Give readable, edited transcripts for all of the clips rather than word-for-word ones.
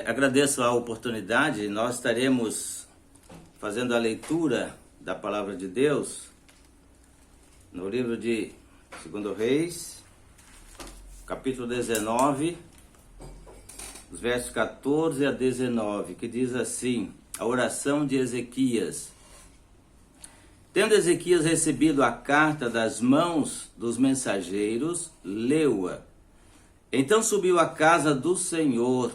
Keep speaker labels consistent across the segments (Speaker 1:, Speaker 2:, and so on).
Speaker 1: Agradeço a oportunidade. Nós estaremos fazendo a leitura da Palavra de Deus no livro de 2 Reis, capítulo 19, os versos 14 a 19, que diz assim: a oração de Ezequias. Tendo Ezequias recebido a carta das mãos dos mensageiros, leu-a. Então subiu à casa do Senhor,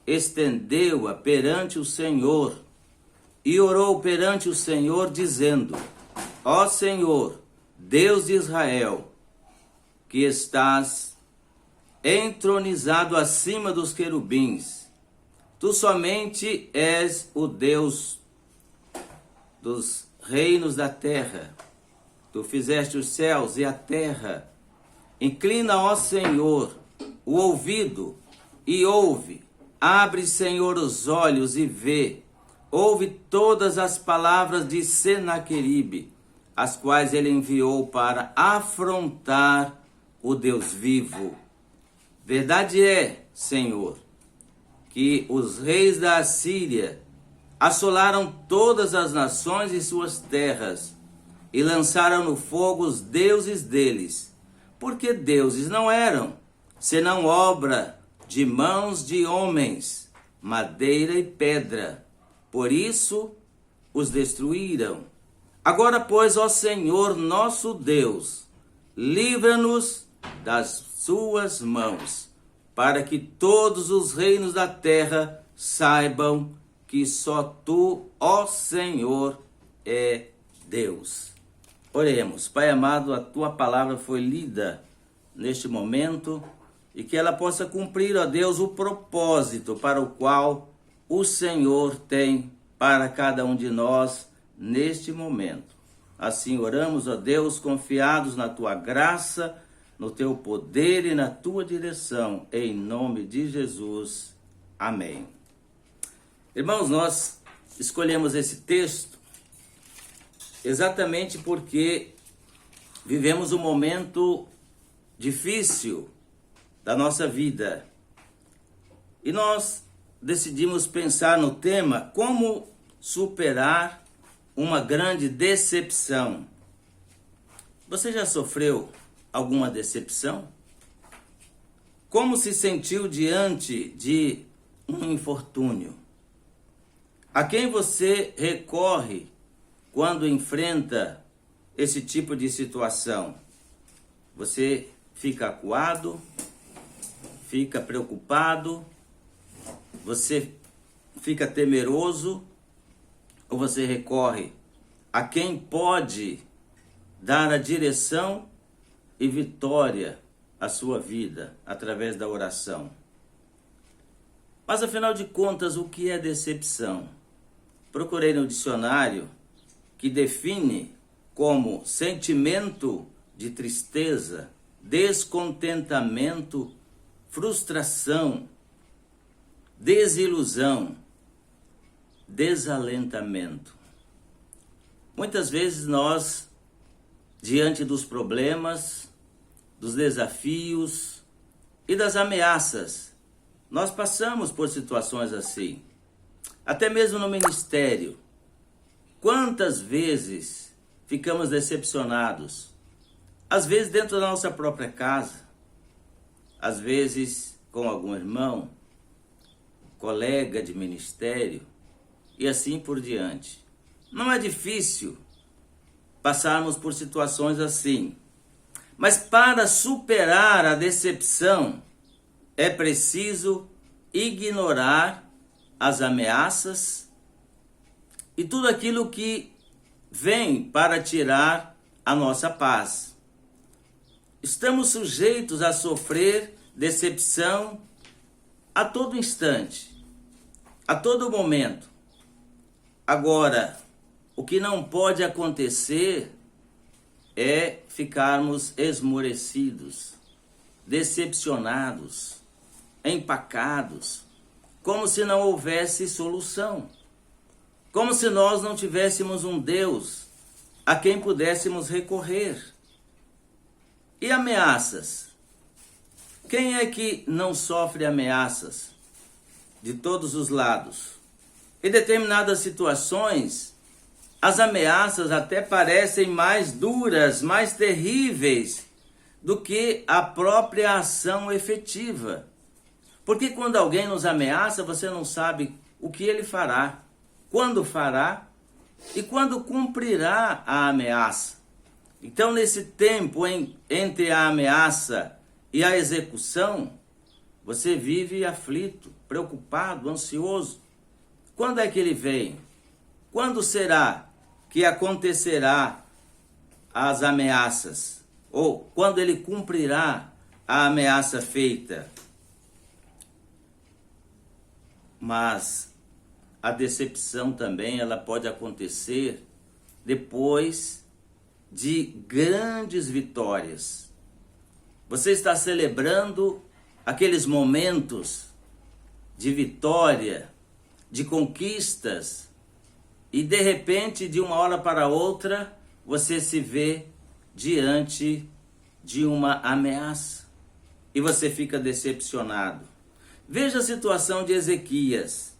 Speaker 1: estendeu-a perante o Senhor e orou perante o Senhor, dizendo: Ó Senhor, Deus de Israel, que estás entronizado acima dos querubins, tu somente és o Deus dos reinos da terra. Tu fizeste os céus e a terra. Inclina, ó Senhor, o ouvido e ouve. Abre, Senhor, os olhos e vê. Ouve todas as palavras de Senaqueribe, as quais ele enviou para afrontar o Deus vivo. Verdade é, Senhor, que os reis da Assíria assolaram todas as nações e suas terras e lançaram no fogo os deuses deles, porque deuses não eram, senão obra de mãos de homens, madeira e pedra. Por isso os destruíram. Agora, pois, ó Senhor nosso Deus, livra-nos das suas mãos, para que todos os reinos da terra saibam que só tu, ó Senhor, é Deus. Oremos. Pai amado, a tua palavra foi lida neste momento e que ela possa cumprir, ó Deus, o propósito para o qual o Senhor tem para cada um de nós neste momento. Assim oramos, ó Deus, confiados na tua graça, no teu poder e na tua direção, em nome de Jesus. Amém. Irmãos, nós escolhemos esse texto exatamente porque vivemos um momento difícil da nossa vida. E nós decidimos pensar no tema: como superar uma grande decepção. Você já sofreu alguma decepção? Como se sentiu diante de um infortúnio? A quem você recorre quando enfrenta esse tipo de situação? Você fica acuado? Fica preocupado? Você fica temeroso? Ou você recorre a quem pode dar a direção e vitória à sua vida através da oração? Mas afinal de contas, o que é decepção? Procurei no dicionário, que define como sentimento de tristeza, descontentamento, frustração, desilusão, desalentamento. Muitas vezes nós, diante dos problemas, dos desafios e das ameaças, nós passamos por situações assim. Até mesmo no ministério. Quantas vezes ficamos decepcionados? Às vezes dentro da nossa própria casa, às vezes com algum irmão, colega de ministério e assim por diante. Não é difícil passarmos por situações assim, mas para superar a decepção é preciso ignorar as ameaças e tudo aquilo que vem para tirar a nossa paz. Estamos sujeitos a sofrer decepção a todo instante, a todo momento. Agora, o que não pode acontecer é ficarmos esmorecidos, decepcionados, empacados, como se não houvesse solução, como se nós não tivéssemos um Deus a quem pudéssemos recorrer. E ameaças? Quem é que não sofre ameaças? de todos os lados. Em determinadas situações, as ameaças até parecem mais duras, mais terríveis do que a própria ação efetiva. Porque quando alguém nos ameaça, você não sabe o que ele fará, quando fará e quando cumprirá a ameaça. Então, nesse tempo entre a ameaça e a execução, você vive aflito, preocupado, ansioso. Quando é que ele vem? Quando será que acontecerá as ameaças? Ou quando ele cumprirá a ameaça feita? Mas a decepção também ela pode acontecer depois de grandes vitórias. Você está celebrando aqueles momentos de vitória, de conquistas, e de repente, de uma hora para outra, você se vê diante de uma ameaça e você fica decepcionado. Veja a situação de Ezequias.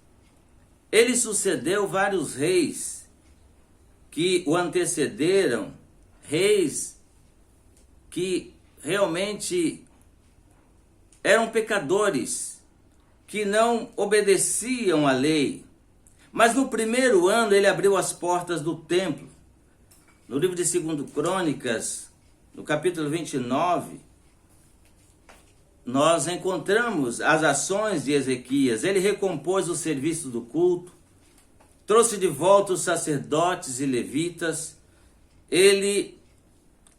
Speaker 1: Ele sucedeu vários reis que o antecederam, reis que realmente eram pecadores, que não obedeciam à lei. Mas no primeiro ano ele abriu as portas do templo. No livro de 2 Crônicas, no capítulo 29, nós encontramos as ações de Ezequias. Ele recompôs o serviço do culto, trouxe de volta os sacerdotes e levitas, ele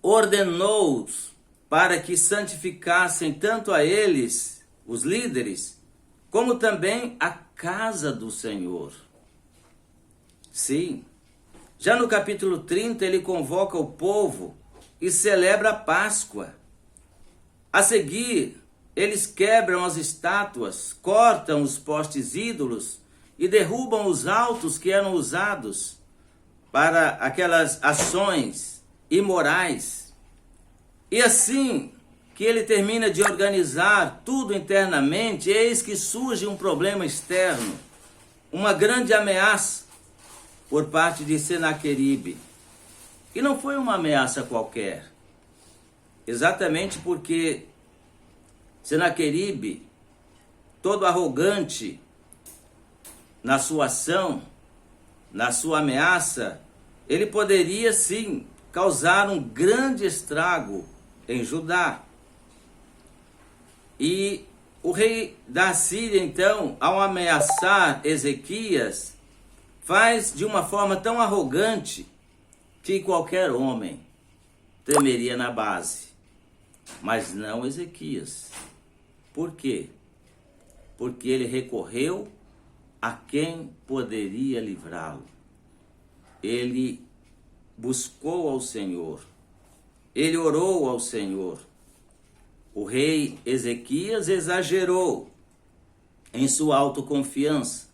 Speaker 1: ordenou-os para que santificassem tanto a eles, os líderes, como também a casa do Senhor. Sim, já no capítulo 30 ele convoca o povo e celebra a Páscoa. A seguir, eles quebram as estátuas, cortam os postes ídolos e derrubam os altos que eram usados para aquelas ações imorais. E assim que ele termina de organizar tudo internamente, eis que surge um problema externo, uma grande ameaça por parte de Senaqueribe. E não foi uma ameaça qualquer, exatamente porque Senaqueribe, todo arrogante na sua ação, na sua ameaça, ele poderia sim causar um grande estrago em Judá. E o rei da Síria, então, ao ameaçar Ezequias, faz de uma forma tão arrogante que qualquer homem temeria na base, mas não Ezequias. Por quê? Porque ele recorreu a quem poderia livrá-lo. Ele buscou ao Senhor, ele orou ao Senhor. O rei Ezequias exagerou em sua autoconfiança,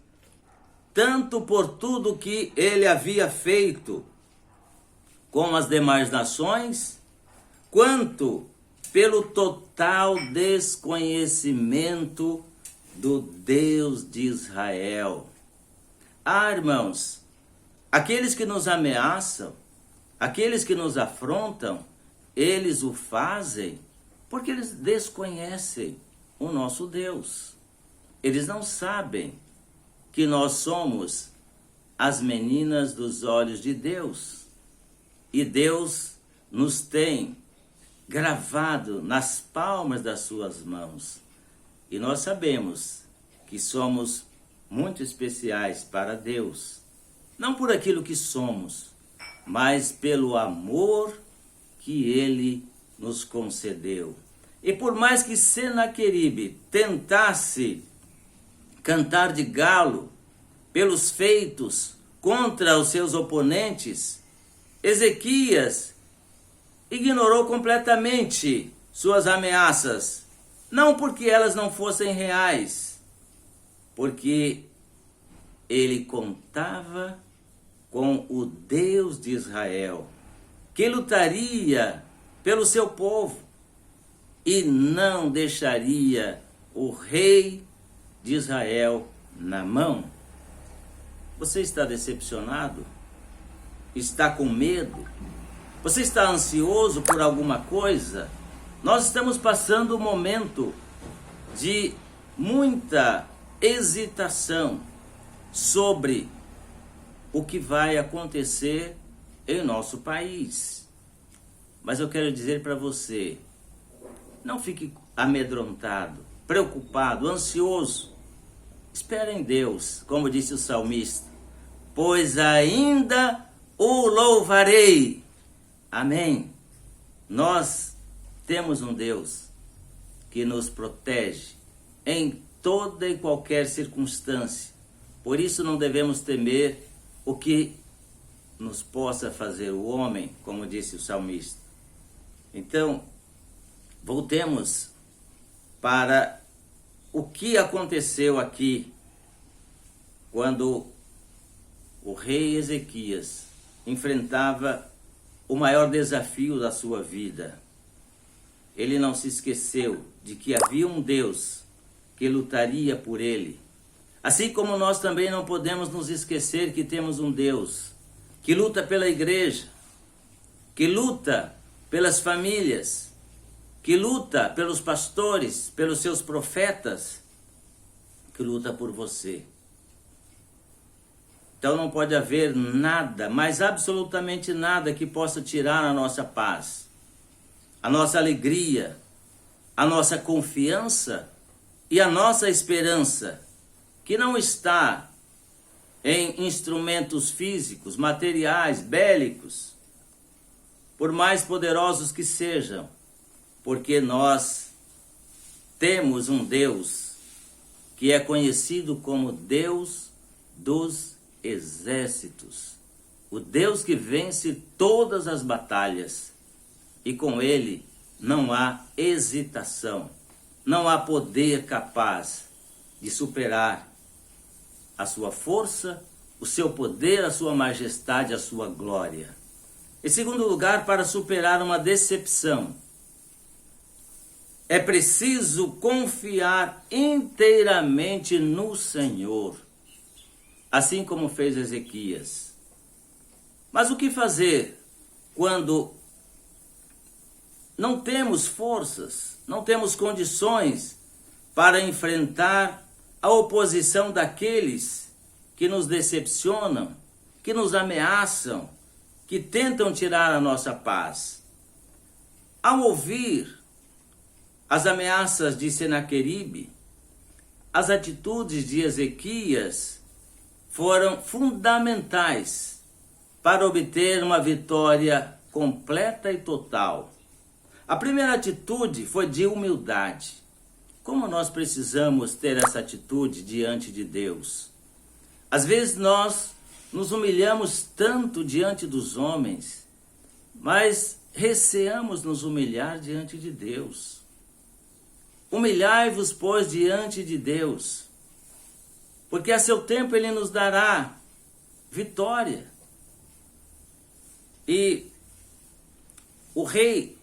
Speaker 1: tanto por tudo que ele havia feito com as demais nações, quanto pelo total desconhecimento do Deus de Israel. Ah, irmãos, aqueles que nos ameaçam, aqueles que nos afrontam, eles o fazem porque eles desconhecem o nosso Deus. Eles não sabem que nós somos as meninas dos olhos de Deus. E Deus nos tem gravado nas palmas das suas mãos. E nós sabemos que somos muito especiais para Deus. Não por aquilo que somos, mas pelo amor que Ele nos concedeu. E por mais que Senaqueribe tentasse cantar de galo pelos feitos contra os seus oponentes, Ezequias ignorou completamente suas ameaças, não porque elas não fossem reais, porque ele contava com o Deus de Israel, que lutaria pelo seu povo e não deixaria o rei de Israel na mão, você está decepcionado? Está com medo? Você está ansioso por alguma coisa? Nós estamos passando um momento de muita hesitação sobre o que vai acontecer em nosso país. Mas eu quero dizer para você, não fique amedrontado, preocupado, ansioso. Espera em Deus, como disse o salmista, pois ainda o louvarei. Amém. Nós temos um Deus que nos protege em toda e qualquer circunstância. Por isso não devemos temer o que nos possa fazer o homem, como disse o salmista. Então, voltemos para o que aconteceu aqui quando o rei Ezequias enfrentava o maior desafio da sua vida. Ele não se esqueceu de que havia um Deus que lutaria por ele. Assim como nós também não podemos nos esquecer que temos um Deus que luta pela igreja, que luta pelas famílias, que luta pelos pastores, pelos seus profetas, que luta por você. Então não pode haver nada, mas absolutamente nada que possa tirar a nossa paz, a nossa alegria, a nossa confiança e a nossa esperança, que não está em instrumentos físicos, materiais, bélicos, por mais poderosos que sejam, porque nós temos um Deus que é conhecido como Deus dos exércitos, o Deus que vence todas as batalhas, e com ele não há hesitação, não há poder capaz de superar a sua força, o seu poder, a sua majestade, a sua glória. Em segundo lugar, para superar uma decepção, é preciso confiar inteiramente no Senhor, assim como fez Ezequias. Mas o que fazer quando não temos forças, não temos condições para enfrentar a oposição daqueles que nos decepcionam, que nos ameaçam, que tentam tirar a nossa paz? Ao ouvir as ameaças de Senaqueribe, as atitudes de Ezequias foram fundamentais para obter uma vitória completa e total. A primeira atitude foi de humildade. Como nós precisamos ter essa atitude diante de Deus? Às vezes nós nos humilhamos tanto diante dos homens, mas receamos nos humilhar diante de Deus. Humilhai-vos, pois, diante de Deus, porque a seu tempo Ele nos dará vitória. E o rei,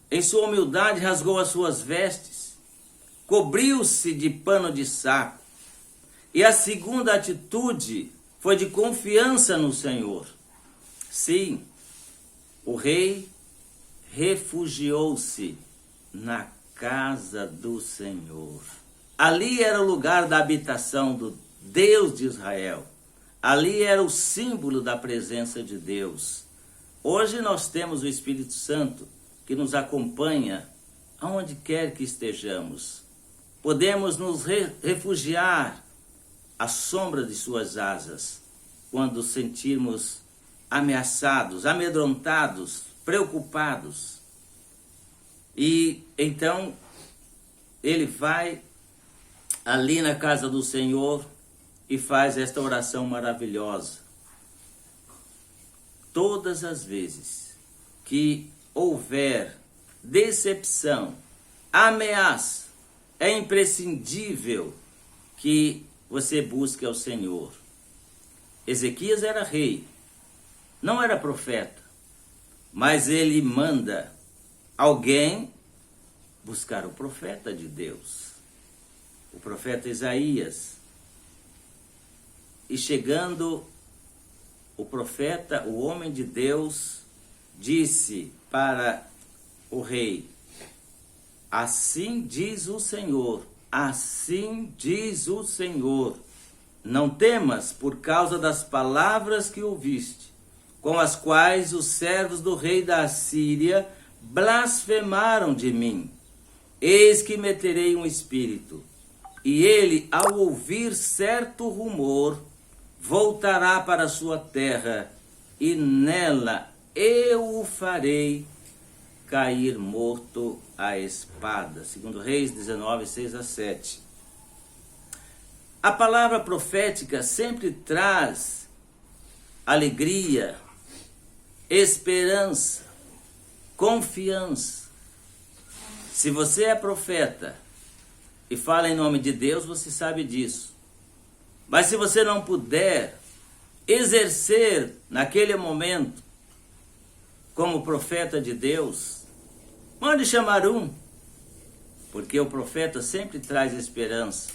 Speaker 1: em sua humildade, rasgou as suas vestes, cobriu-se de pano de saco. E a segunda atitude foi de confiança no Senhor. Sim, o rei refugiou-se na casa do Senhor. Ali era o lugar da habitação do Deus de Israel. Ali era o símbolo da presença de Deus. Hoje nós temos o Espírito Santo que nos acompanha aonde quer que estejamos. Podemos nos refugiar à sombra de suas asas quando sentirmos ameaçados, amedrontados, preocupados. E então ele vai ali na casa do Senhor e faz esta oração maravilhosa. Todas as vezes que houver decepção, ameaça, é imprescindível que você busque ao Senhor. Ezequias era rei, não era profeta, mas ele manda alguém buscar o profeta de Deus, o profeta Isaías. E chegando o profeta, o homem de Deus, disse para o rei: assim diz o Senhor, assim diz o Senhor, não temas por causa das palavras que ouviste, com as quais os servos do rei da Assíria blasfemaram de mim. Eis que meterei um espírito, e ele, ao ouvir certo rumor, voltará para a sua terra, e nela eu o farei cair morto à espada. Segundo Reis 19, 6-7. A palavra profética sempre traz alegria, esperança, confiança. Se você é profeta e fala em nome de Deus, você sabe disso. Mas se você não puder exercer naquele momento como profeta de Deus, mande chamar um, porque o profeta sempre traz esperança,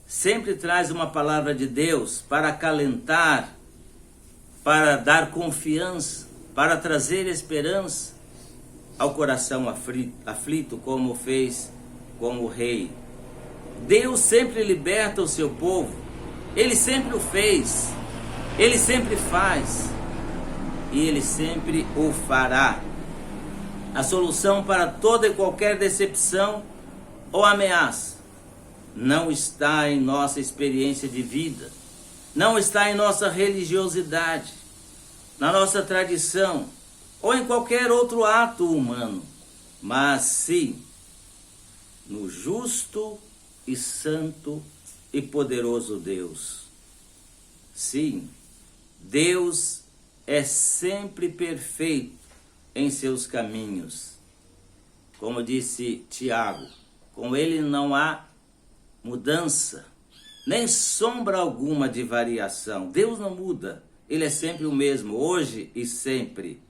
Speaker 1: sempre traz uma palavra de Deus para acalentar, para dar confiança, para trazer esperança ao coração aflito, como fez com o rei. Deus sempre liberta o seu povo, Ele sempre o fez, Ele sempre faz e Ele sempre o fará. A solução para toda e qualquer decepção ou ameaça não está em nossa experiência de vida, não está em nossa religiosidade, na nossa tradição ou em qualquer outro ato humano, mas sim no justo e santo e poderoso Deus. Sim, Deus é sempre perfeito em seus caminhos. Como disse Tiago, com ele não há mudança, nem sombra alguma de variação. Deus não muda, ele é sempre o mesmo, hoje e sempre.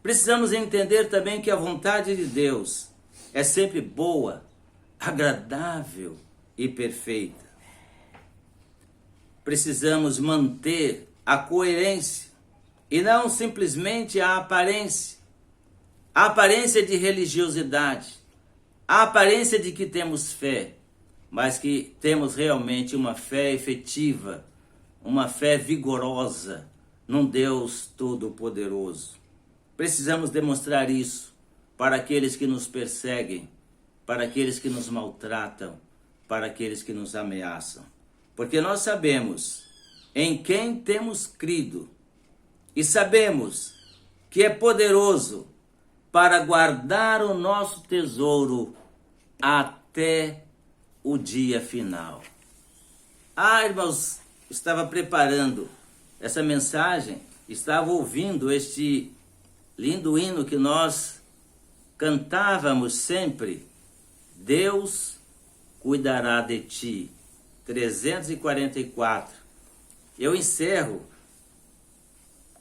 Speaker 1: Precisamos entender também que a vontade de Deus é sempre boa, agradável e perfeita. Precisamos manter a coerência e não simplesmente a aparência de religiosidade, a aparência de que temos fé, mas que temos realmente uma fé efetiva, uma fé vigorosa num Deus Todo-Poderoso. Precisamos demonstrar isso para aqueles que nos perseguem, para aqueles que nos maltratam, para aqueles que nos ameaçam. Porque nós sabemos em quem temos crido e sabemos que é poderoso para guardar o nosso tesouro até o dia final. Irmãos, estava preparando essa mensagem, estava ouvindo este lindo hino que nós cantávamos sempre: Deus cuidará de ti, 344. Eu encerro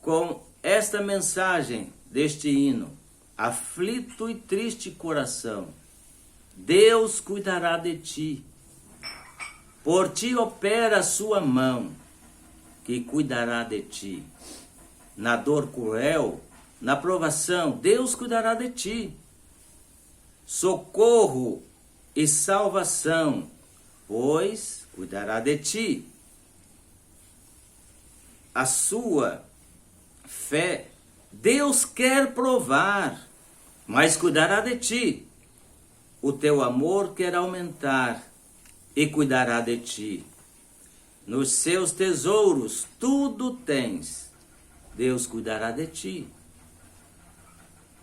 Speaker 1: com esta mensagem deste hino: aflito e triste coração, Deus cuidará de ti, por ti opera a sua mão, que cuidará de ti. Na dor cruel, na provação, Deus cuidará de ti. Socorro e salvação, pois cuidará de ti. A sua fé, Deus quer provar, mas cuidará de ti. O teu amor quer aumentar e cuidará de ti. Nos seus tesouros tudo tens, Deus cuidará de ti.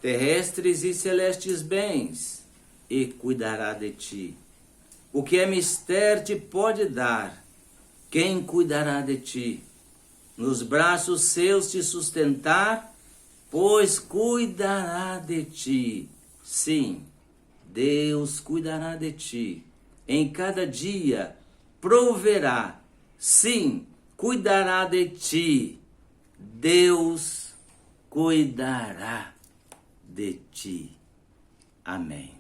Speaker 1: Terrestres e celestes bens, e cuidará de ti. O que é mister te pode dar, quem cuidará de ti? Nos braços seus te sustentar, pois cuidará de ti. Sim, Deus cuidará de ti. Em cada dia proverá. Sim, cuidará de ti. Deus cuidará de ti. Amém.